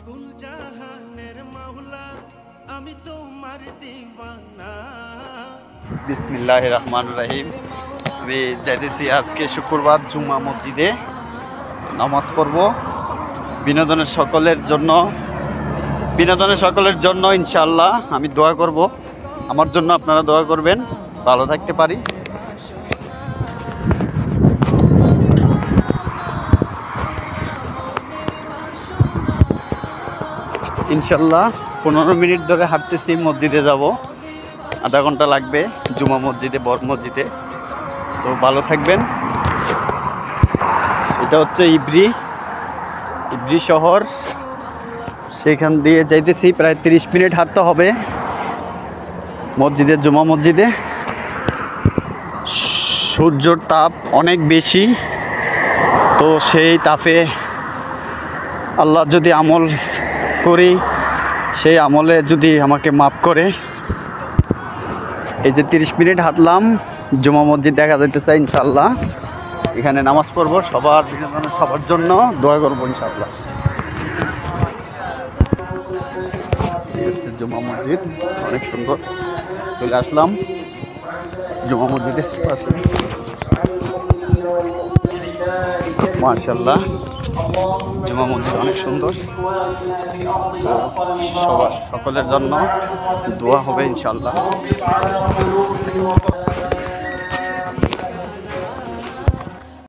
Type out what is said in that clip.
কুল জাহানের মাওলা আমি তোমার দিওয়ানা। বিসমিল্লাহির রহমানির রহিম। আমি যাইতেছি আজকে শুক্রবার জুম্মা মসজিদে নামাজ পড়ব। বিনোদনের সকলের জন্য ইনশাআল্লাহ আমি দোয়া করব। আমার জন্য আপনারা দোয়া করবেন, ভালো থাকতে পারি। ইনশাআল্লাহ 15 মিনিট ধরে হাঁটতেছি, মসজিদে যাব, আধা ঘন্টা লাগবে জুমা মসজিদে, বড় মসজিদে। তো ভালো থাকবেন। এটা হচ্ছে ইব্রি শহর, সেখান দিয়ে যাইতেছি। প্রায় 30 মিনিট হাঁটতে হবে মসজিদে, জুমা মসজিদে। সূর্যর তাপ অনেক বেশি, তো সেই তাপে আল্লাহ যদি আমল করি, সেই আমলে যদি আমাকে মাফ করে। এই যে 30 মিনিট হাঁটলাম, জুমা মসজিদ দেখা যাইতে চাই ইনশাআল্লাহ। এখানে নামাজ পড়বো, সবার জন্য দোয়া করবো ইনশাআল্লাহ। এই হচ্ছে জুমা মসজিদ, অনেক সুন্দর। চলে আসলাম জুমা মসজিদের পাশে। মাশাআল্লাহ, জুমা মসজিদ অনেক সুন্দর। তো সকলের জন্য দোয়া হবে ইনশাআল্লাহ।